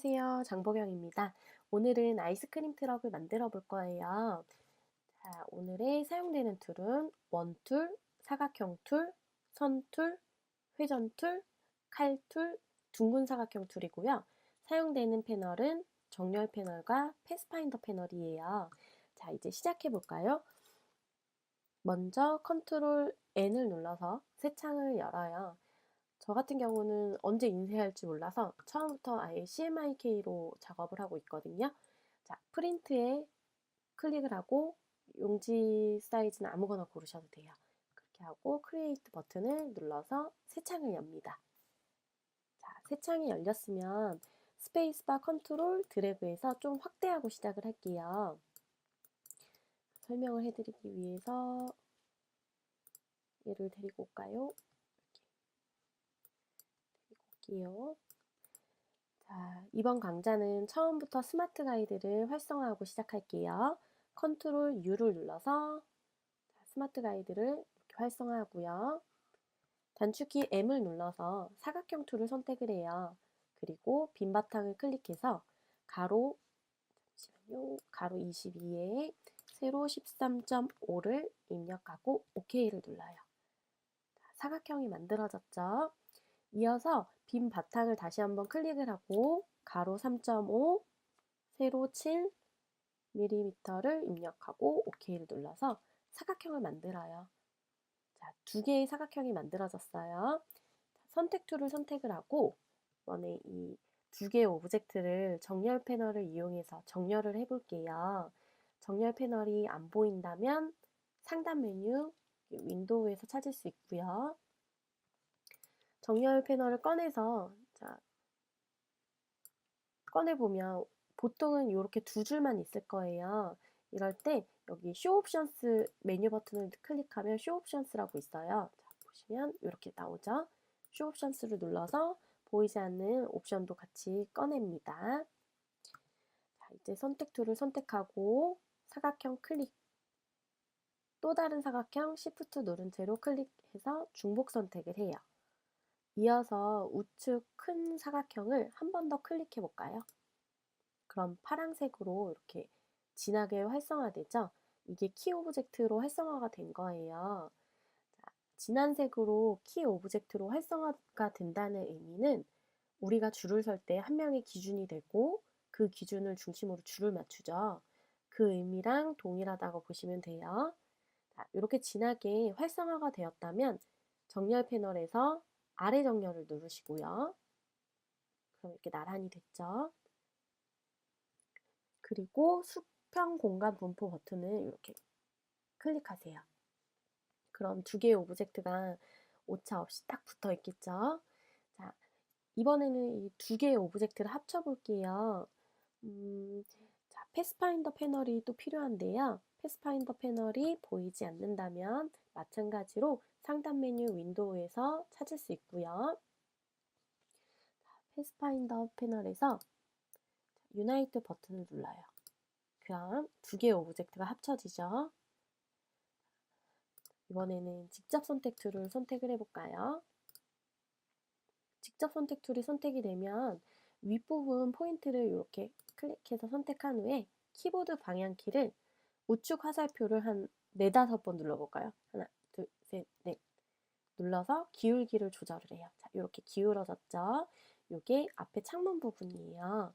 안녕하세요. 장보경입니다. 오늘은 아이스크림 트럭을 만들어 볼 거예요. 자, 오늘의 사용되는 툴은 원툴, 사각형 툴, 선툴, 회전 툴, 칼툴, 둥근 사각형 툴이고요. 사용되는 패널은 정렬 패널과 패스파인더 패널이에요. 자, 이제 시작해 볼까요? 먼저 컨트롤 N을 눌러서 새 창을 열어요. 저 같은 경우는 언제 인쇄할지 몰라서 처음부터 아예 CMYK로 작업을 하고 있거든요. 자, 프린트에 클릭을 하고 용지 사이즈는 아무거나 고르셔도 돼요. 그렇게 하고 크리에이트 버튼을 눌러서 새 창을 엽니다. 자, 새 창이 열렸으면 스페이스바 컨트롤 드래그해서 좀 확대하고 시작을 할게요. 설명을 해드리기 위해서 얘를 데리고 올까요? 이렇게 데리고 올게요. 자, 이번 강좌는 처음부터 스마트 가이드를 활성화하고 시작할게요. 컨트롤 U를 눌러서 스마트 가이드를 이렇게 활성화하고요. 단축키 M을 눌러서 사각형 툴을 선택을 해요. 그리고 빈 바탕을 클릭해서 가로, 잠시만요, 가로 22에 세로 13.5를 입력하고 OK를 눌러요. 사각형이 만들어졌죠? 이어서 빈 바탕을 다시 한번 클릭을 하고 가로 3.5, 세로 7mm를 입력하고 OK를 눌러서 사각형을 만들어요. 자, 두 개의 사각형이 만들어졌어요. 선택 툴을 선택을 하고 이번에 이 두 개의 오브젝트를 정렬 패널을 이용해서 정렬을 해볼게요. 정렬 패널이 안 보인다면 상단 메뉴 윈도우에서 찾을 수 있고요. 정렬 패널을 꺼내서 꺼내보면 보통은 이렇게 두 줄만 있을 거예요. 이럴 때 여기 쇼 옵션스 메뉴 버튼을 클릭하면 쇼 옵션스라고 있어요. 자, 보시면 이렇게 나오죠. 쇼 옵션스를 눌러서 보이지 않는 옵션도 같이 꺼냅니다. 자, 이제 선택 툴을 선택하고 사각형 클릭, 또 다른 사각형 Shift 누른 채로 클릭해서 중복 선택을 해요. 이어서 우측 큰 사각형을 한 번 더 클릭해 볼까요? 그럼 파란색으로 이렇게 진하게 활성화되죠? 이게 키 오브젝트로 활성화가 된 거예요. 자, 진한 색으로 키 오브젝트로 활성화가 된다는 의미는 우리가 줄을 설 때 한 명의 기준이 되고 그 기준을 중심으로 줄을 맞추죠. 그 의미랑 동일하다고 보시면 돼요. 자, 이렇게 진하게 활성화가 되었다면 정렬 패널에서 아래 정렬을 누르시고요. 그럼 이렇게 나란히 됐죠. 그리고 수평 공간 분포 버튼을 이렇게 클릭하세요. 그럼 두 개의 오브젝트가 오차 없이 딱 붙어 있겠죠. 자, 이번에는 이 두 개의 오브젝트를 합쳐 볼게요. 자, 패스파인더 패널이 또 필요한데요. 패스파인더 패널이 보이지 않는다면 마찬가지로 상단 메뉴 윈도우에서 찾을 수 있고요. 패스파인더 패널에서 유나이트 버튼을 눌러요. 그럼 두 개의 오브젝트가 합쳐지죠. 이번에는 직접 선택 툴을 선택을 해볼까요? 직접 선택 툴이 선택이 되면 윗부분 포인트를 이렇게 클릭해서 선택한 후에 키보드 방향키를 우측 화살표를 한 4, 5번 눌러볼까요? 하나, 둘, 셋, 넷 눌러서 기울기를 조절을 해요. 자, 이렇게 기울어졌죠? 이게 앞에 창문 부분이에요.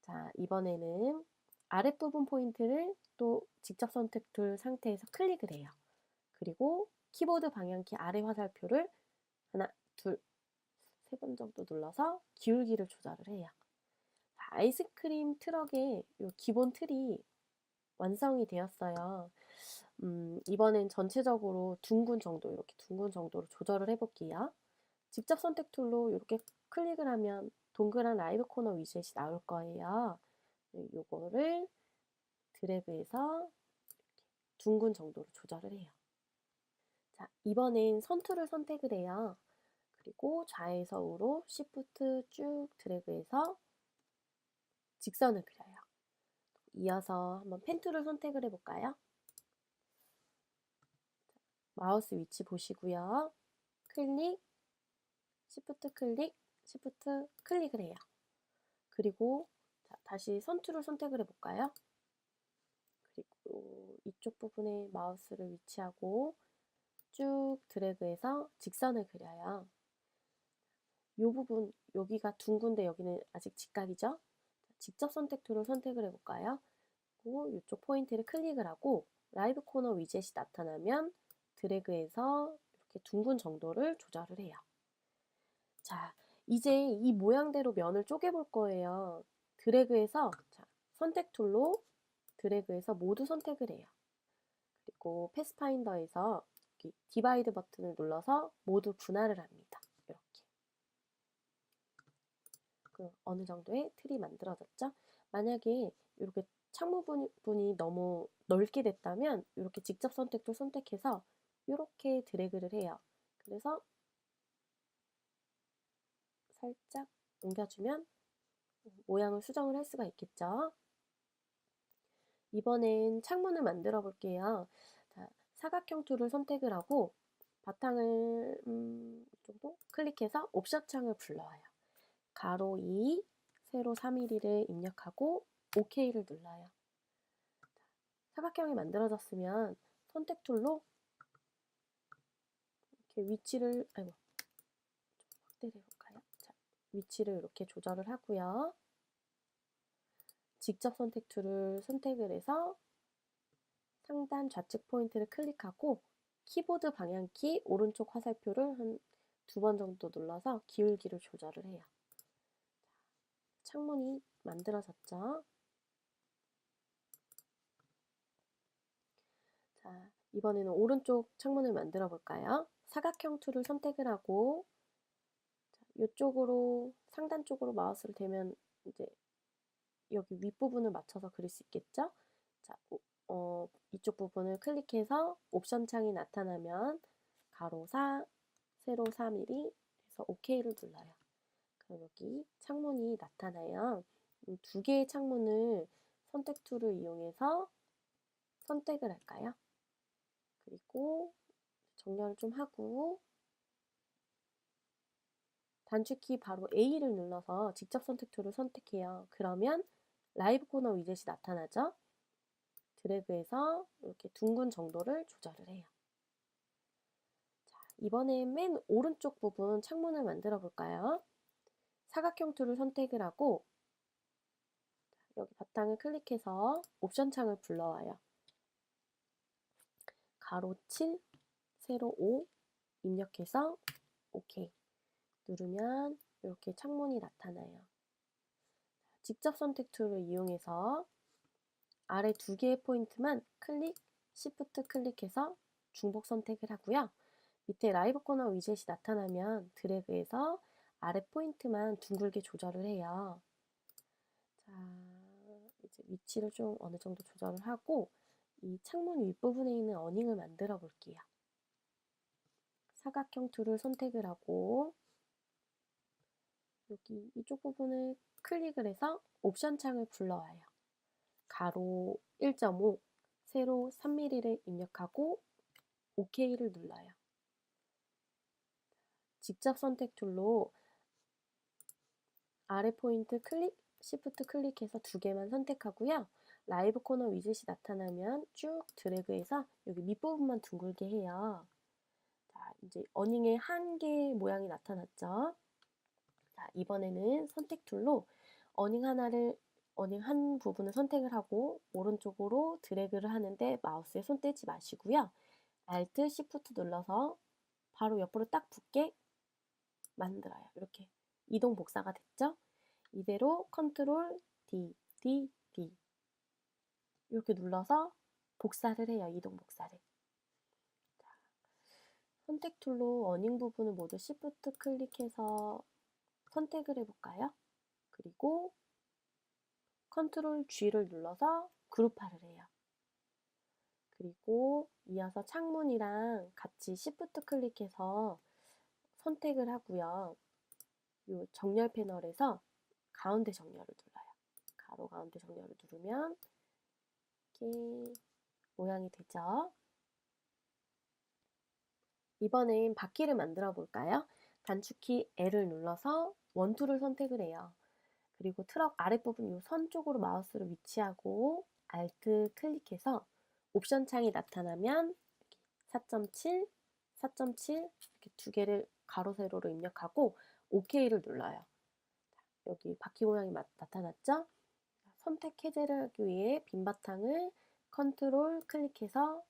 자, 이번에는 아랫부분 포인트를 또 직접 선택 툴 상태에서 클릭을 해요. 그리고 키보드 방향키 아래 화살표를 하나, 둘, 3번 정도 눌러서 기울기를 조절을 해요. 아이스크림 트럭의 기본 틀이 완성이 되었어요. 이번엔 전체적으로 둥근 정도, 이렇게 둥근 정도로 조절을 해볼게요. 직접 선택 툴로 이렇게 클릭을 하면 동그란 라이브 코너 위젯이 나올 거예요. 요거를 드래그해서 둥근 정도로 조절을 해요. 자, 이번엔 선툴을 선택을 해요. 그리고 좌에서 우로 Shift 쭉 드래그해서 직선을 그려요. 이어서 한번 펜 툴을 선택을 해볼까요? 마우스 위치 보시고요. 클릭, Shift 클릭, Shift 클릭을 해요. 그리고 자, 다시 선툴을 선택을 해볼까요? 그리고 이쪽 부분에 마우스를 위치하고 쭉 드래그해서 직선을 그려요. 이 부분, 여기가 둥근데 여기는 아직 직각이죠? 직접 선택 툴을 선택을 해볼까요? 그리고 이쪽 포인트를 클릭을 하고 라이브 코너 위젯이 나타나면 드래그해서 이렇게 둥근 정도를 조절을 해요. 자, 이제 이 모양대로 면을 쪼개볼 거예요. 드래그해서 자, 선택 툴로 드래그해서 모두 선택을 해요. 그리고 패스파인더에서 디바이드 버튼을 눌러서 모두 분할을 합니다. 이렇게. 어느 정도의 틀이 만들어졌죠? 만약에 이렇게 창문 부분이 너무 넓게 됐다면 이렇게 직접 선택도 선택해서 이렇게 드래그를 해요. 그래서 살짝 옮겨주면 모양을 수정을 할 수가 있겠죠. 이번엔 창문을 만들어 볼게요. 자, 사각형 툴을 선택을 하고 바탕을 정도 클릭해서 옵션 창을 불러와요. 가로 2, 세로 3mm를 입력하고 OK를 눌러요. 사각형이 만들어졌으면 선택 툴로 이렇게 위치를 좀 확대를 해볼까요? 자, 위치를 이렇게 조절을 하고요. 직접 선택 툴을 선택을 해서 상단 좌측 포인트를 클릭하고 키보드 방향키 오른쪽 화살표를 한 2번 정도 눌러서 기울기를 조절을 해요. 창문이 만들어졌죠? 자, 이번에는 오른쪽 창문을 만들어 볼까요? 사각형 툴을 선택을 하고 이쪽으로 상단 쪽으로 마우스를 대면 이제 여기 윗부분을 맞춰서 그릴 수 있겠죠? 자, 이쪽 부분을 클릭해서 옵션 창이 나타나면 가로 4, 세로 4mm 해서 OK를 눌러요. 그럼 여기 창문이 나타나요. 두 개의 창문을 선택 툴을 이용해서 선택을 할까요? 그리고 정렬을 좀 하고 단축키 바로 A를 눌러서 직접 선택 툴을 선택해요. 그러면 라이브 코너 위젯이 나타나죠? 드래그해서 이렇게 둥근 정도를 조절을 해요. 자, 이번엔 맨 오른쪽 부분 창문을 만들어 볼까요? 사각형 툴을 선택을 하고 여기 바탕을 클릭해서 옵션 창을 불러와요. 가로 7, 세로 5 입력해서 OK 누르면 이렇게 창문이 나타나요. 직접 선택 툴을 이용해서 아래 두 개의 포인트만 클릭, 시프트 클릭해서 중복 선택을 하고요. 밑에 라이브 코너 위젯이 나타나면 드래그해서 아래 포인트만 둥글게 조절을 해요. 자, 이제 위치를 좀 어느 정도 조절을 하고 이 창문 윗부분에 있는 어닝을 만들어 볼게요. 사각형 툴을 선택을 하고 여기 이쪽 부분을 클릭을 해서 옵션 창을 불러와요. 가로 1.5, 세로 3mm를 입력하고 OK를 눌러요. 직접 선택 툴로 아래 포인트 클릭, 시프트 클릭해서 두 개만 선택하고요. 라이브 코너 위젯이 나타나면 쭉 드래그해서 여기 밑부분만 둥글게 해요. 자, 이제 어닝의 한 개의 모양이 나타났죠. 자, 이번에는 선택 툴로 어닝 한 부분을 선택을 하고 오른쪽으로 드래그를 하는데 마우스에 손 떼지 마시고요. Alt, Shift 눌러서 바로 옆으로 딱 붙게 만들어요. 이렇게 이동 복사가 됐죠? 이대로 컨트롤 D, D, D 이렇게 눌러서 복사를 해요. 이동 복사를. 자, 선택 툴로 어닝 부분을 모두 Shift 클릭해서 선택을 해볼까요? 그리고 컨트롤 G를 눌러서 그룹화를 해요. 그리고 이어서 창문이랑 같이 Shift 클릭해서 선택을 하고요. 이 정렬 패널에서 가운데 정렬을 눌러요. 가로 가운데 정렬을 누르면 이렇게 모양이 되죠. 이번엔 바퀴를 만들어 볼까요? 단축키 L을 눌러서 원툴을 선택을 해요. 그리고 트럭 아랫부분 이 선 쪽으로 마우스를 위치하고 Alt 클릭해서 옵션 창이 나타나면 4.7, 4.7 이렇게 두 개를 가로 세로로 입력하고 OK를 눌러요. 여기 바퀴 모양이 나타났죠? 선택 해제를 하기 위해 빈 바탕을 컨트롤 클릭해서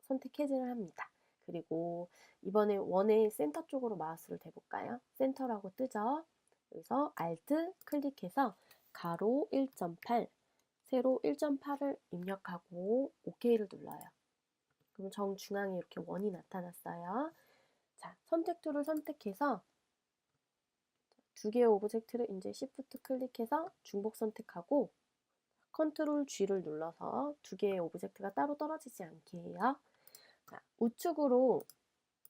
선택 해제를 합니다. 그리고 이번에 원의 센터 쪽으로 마우스를 대볼까요? 센터라고 뜨죠? 여기서 Alt 클릭해서 가로 1.8, 세로 1.8을 입력하고 OK를 눌러요. 그럼 정중앙에 이렇게 원이 나타났어요. 자, 선택 툴을 선택해서 두 개의 오브젝트를 이제 Shift 클릭해서 중복 선택하고 컨트롤 G를 눌러서 두 개의 오브젝트가 따로 떨어지지 않게 해요. 자, 우측으로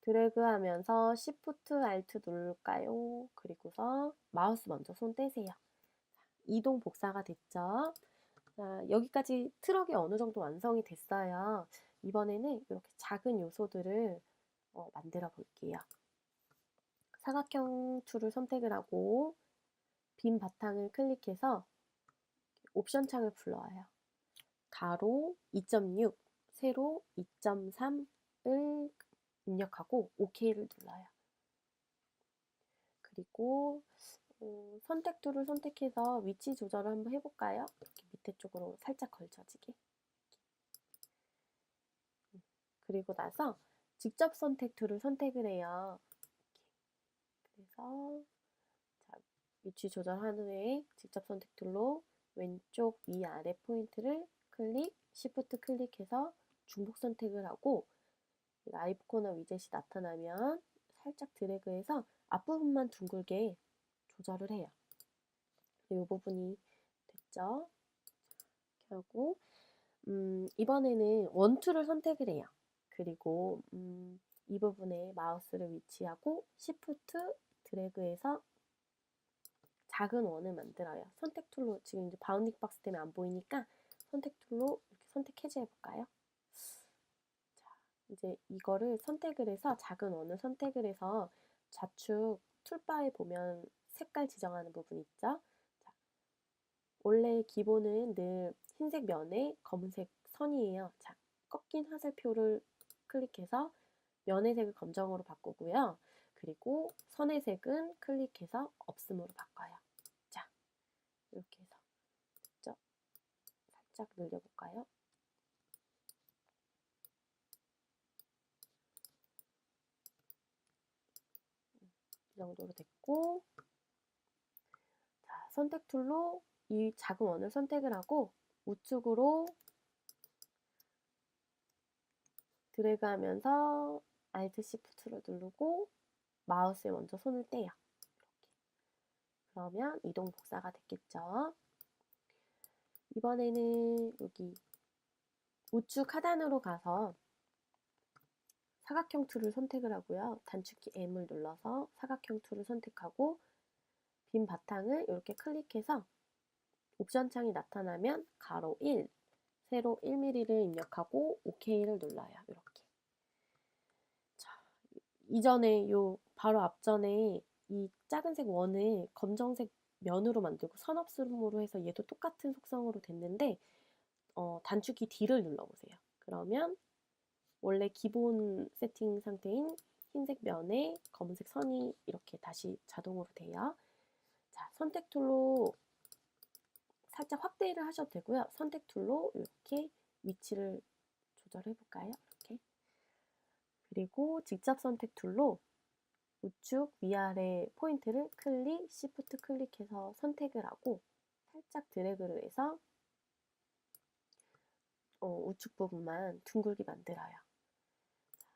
드래그하면서 Shift Alt 누를까요? 그리고서 마우스 먼저 손 떼세요. 이동 복사가 됐죠? 자, 여기까지 트럭이 어느 정도 완성이 됐어요. 이번에는 이렇게 작은 요소들을 만들어 볼게요. 사각형 툴을 선택을 하고 빈 바탕을 클릭해서 옵션 창을 불러와요. 가로 2.6, 세로 2.3을 입력하고 OK를 눌러요. 그리고 선택 툴을 선택해서 위치 조절을 한번 해볼까요? 이렇게 밑에 쪽으로 살짝 걸쳐지게. 그리고 나서 직접 선택 툴을 선택을 해요. 그래서 자, 위치 조절한 후에 직접 선택 툴로 왼쪽 위아래 포인트를 클릭, Shift 클릭해서 중복 선택을 하고 라이브 코너 위젯이 나타나면 살짝 드래그해서 앞부분만 둥글게 조절을 해요. 이 부분이 됐죠? 이렇게 하고 이번에는 원툴을 선택을 해요. 그리고 이 부분에 마우스를 위치하고 Shift 드래그해서 작은 원을 만들어요. 선택 툴로 지금 이제 바운딩 박스 때문에 안 보이니까 선택 툴로 이렇게 선택 해제 해볼까요? 자, 이제 이거를 선택을 해서 작은 원을 선택을 해서 좌측 툴바에 보면 색깔 지정하는 부분 있죠? 자, 원래 기본은 늘 흰색 면에 검은색 선이에요. 자, 꺾인 화살표를 클릭해서 면의 색을 검정으로 바꾸고요. 그리고 선의 색은 클릭해서 없음으로 바꿔요. 자, 이렇게 해서 직접 살짝 늘려볼까요? 이 정도로 됐고, 자, 선택 툴로 이 작은 원을 선택을 하고 우측으로 드래그 하면서 Alt Shift를 누르고 마우스에 먼저 손을 떼요. 이렇게. 그러면 이동 복사가 됐겠죠. 이번에는 여기 우측 하단으로 가서 사각형 툴을 선택을 하고요. 단축키 M을 눌러서 사각형 툴을 선택하고 빈 바탕을 이렇게 클릭해서 옵션 창이 나타나면 가로 1, 세로 1mm를 입력하고 OK를 눌러요. 이렇게. 자, 이전에 바로 앞전에 이 작은색 원을 검정색 면으로 만들고 선업스름으로 해서 얘도 똑같은 속성으로 됐는데 단축키 D를 눌러보세요. 그러면 원래 기본 세팅 상태인 흰색 면에 검은색 선이 이렇게 다시 자동으로 돼요. 자, 선택 툴로 살짝 확대를 하셔도 되고요. 선택 툴로 이렇게 위치를 조절해 볼까요? 이렇게. 그리고 직접 선택 툴로 우측 위아래 포인트를 클릭, Shift 클릭해서 선택을 하고 살짝 드래그를 해서 우측 부분만 둥글게 만들어요.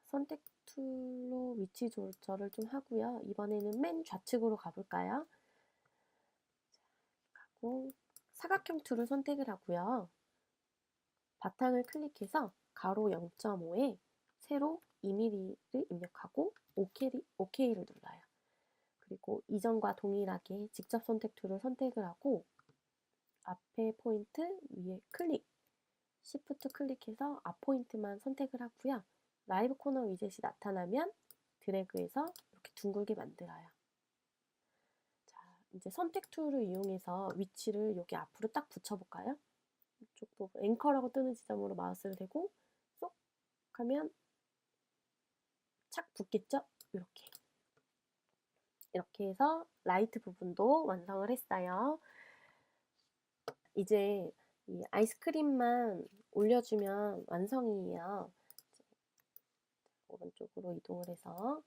선택 툴로 위치 조절을 좀 하고요. 이번에는 맨 좌측으로 가볼까요? 가고 사각형 툴을 선택을 하고요. 바탕을 클릭해서 가로 0.5에 세로 2mm를 입력하고 OK를 눌러요. 그리고 이전과 동일하게 직접 선택 툴을 선택을 하고 앞에 포인트 위에 클릭, Shift 클릭해서 앞 포인트만 선택을 하고요. 라이브 코너 위젯이 나타나면 드래그해서 이렇게 둥글게 만들어요. 자, 이제 선택 툴을 이용해서 위치를 여기 앞으로 딱 붙여볼까요? 이쪽 부분 앵커라고 뜨는 지점으로 마우스를 대고 쏙 하면 착 붙겠죠? 이렇게 해서 라이트 부분도 완성을 했어요. 이제 이 아이스크림만 올려주면 완성이에요. 오른쪽으로 이동을 해서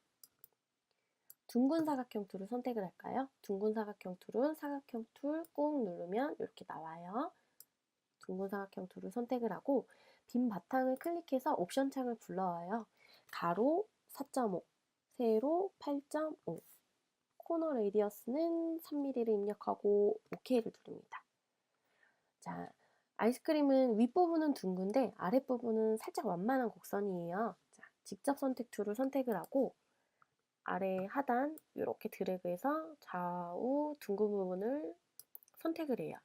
둥근 사각형 툴을 선택을 할까요? 둥근 사각형 툴은 사각형 툴 꾹 누르면 이렇게 나와요. 둥근 사각형 툴을 선택을 하고 빈 바탕을 클릭해서 옵션 창을 불러와요. 가로 4.5, 세로 8.5, 코너 레디어스는 3mm를 입력하고 OK를 누릅니다. 자, 아이스크림은 윗부분은 둥근데 아랫부분은 살짝 완만한 곡선이에요. 자, 직접 선택 툴을 선택을 하고 아래 하단 이렇게 드래그해서 좌우 둥근 부분을 선택을 해요.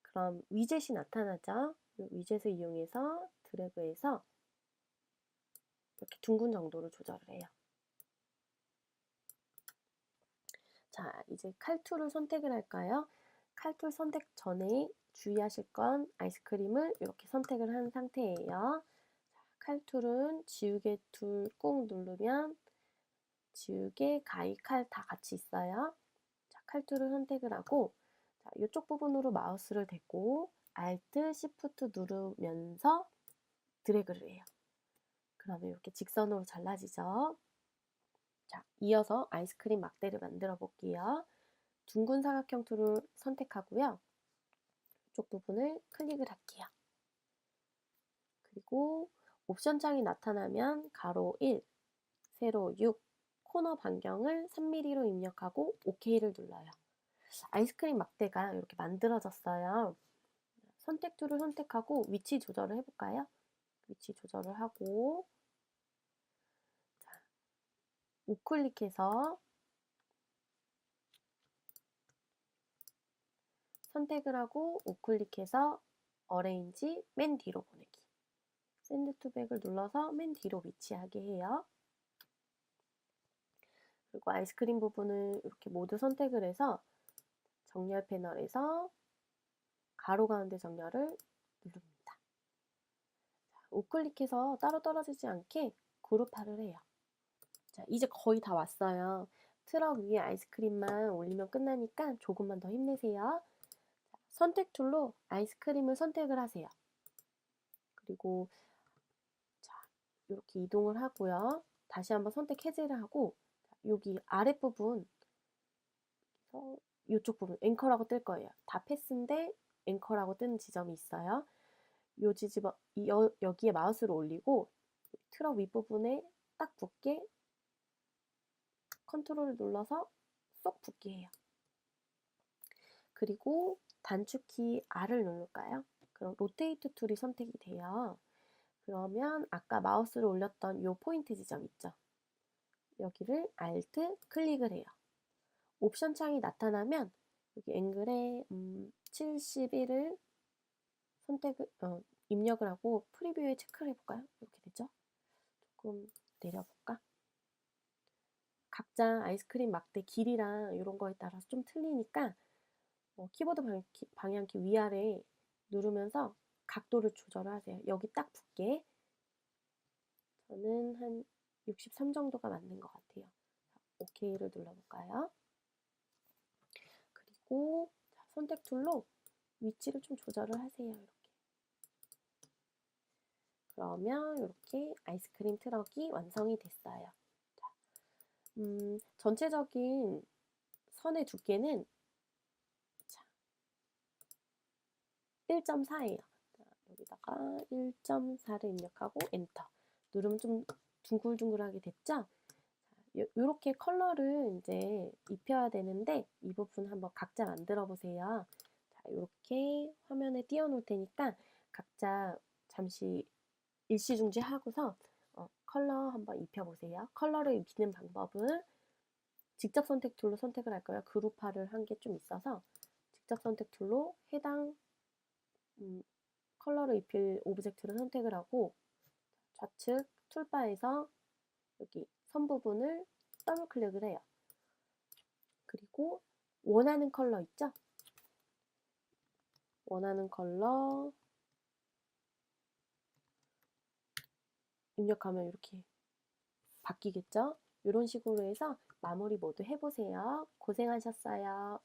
그럼 위젯이 나타나죠. 이 위젯을 이용해서 드래그해서 이렇게 둥근 정도로 조절을 해요. 자, 이제 칼툴을 선택을 할까요? 칼툴 선택 전에 주의하실 건 아이스크림을 이렇게 선택을 한 상태예요. 칼툴은 지우개 툴 꾹 누르면 지우개, 가위, 칼 다 같이 있어요. 자, 칼툴을 선택을 하고 자, 이쪽 부분으로 마우스를 대고 Alt, Shift 누르면서 드래그를 해요. 그러면 이렇게 직선으로 잘라지죠. 자, 이어서 아이스크림 막대를 만들어 볼게요. 둥근 사각형 툴을 선택하고요. 이쪽 부분을 클릭을 할게요. 그리고 옵션 창이 나타나면 가로 1, 세로 6, 코너 반경을 3mm로 입력하고 OK를 눌러요. 아이스크림 막대가 이렇게 만들어졌어요. 선택 툴을 선택하고 위치 조절을 해볼까요? 위치 조절을 하고 자, 우클릭해서 선택을 하고 우클릭해서 어레인지 맨 뒤로 보내기. 샌드 투백을 눌러서 맨 뒤로 위치하게 해요. 그리고 아이스크림 부분을 이렇게 모두 선택을 해서 정렬 패널에서 가로 가운데 정렬을 누릅니다. 우클릭해서 따로 떨어지지 않게 그룹화를 해요. 자, 이제 거의 다 왔어요. 트럭 위에 아이스크림만 올리면 끝나니까 조금만 더 힘내세요. 자, 선택 툴로 아이스크림을 선택을 하세요. 그리고 자, 이렇게 이동을 하고요. 다시 한번 선택 해제를 하고 여기 아랫부분 이쪽 부분 앵커라고 뜰 거예요. 다 패스인데 앵커라고 뜨는 지점이 있어요. 요 지점 여기에 마우스를 올리고 트럭 윗부분에 딱 붙게 컨트롤을 눌러서 쏙 붙게 해요. 그리고 단축키 R을 누를까요? 그럼 로테이트 툴이 선택이 돼요. 그러면 아까 마우스를 올렸던 요 포인트 지점 있죠? 여기를 Alt 클릭을 해요. 옵션 창이 나타나면 여기 앵글에 71을 선택을 입력을 하고 프리뷰에 체크를 해볼까요? 이렇게 되죠? 조금 내려볼까? 각자 아이스크림 막대 길이랑 이런 거에 따라서 좀 틀리니까 키보드 방향키 위아래 누르면서 각도를 조절을 하세요. 여기 딱 붙게. 저는 한 63 정도가 맞는 것 같아요. OK를 눌러볼까요? 그리고 선택 툴로 위치를 좀 조절을 하세요. 이렇게. 그러면 이렇게 아이스크림 트럭이 완성이 됐어요. 자, 전체적인 선의 두께는 1.4예요. 여기다가 1.4를 입력하고 엔터 누르면 좀 둥글둥글하게 됐죠? 이렇게 컬러를 이제 입혀야 되는데 이 부분 한번 각자 만들어 보세요. 자, 이렇게 화면에 띄워 놓을 테니까 각자 잠시 일시중지 하고서 컬러 한번 입혀보세요. 컬러를 입히는 방법은 직접 선택 툴로 선택을 할 거예요. 그룹화를 한 게 좀 있어서 직접 선택 툴로 해당 컬러를 입힐 오브젝트를 선택을 하고 좌측 툴바에서 여기 선 부분을 더블 클릭을 해요. 그리고 원하는 컬러 있죠? 원하는 컬러 입력하면 이렇게 바뀌겠죠? 이런 식으로 해서 마무리 모두 해보세요. 고생하셨어요.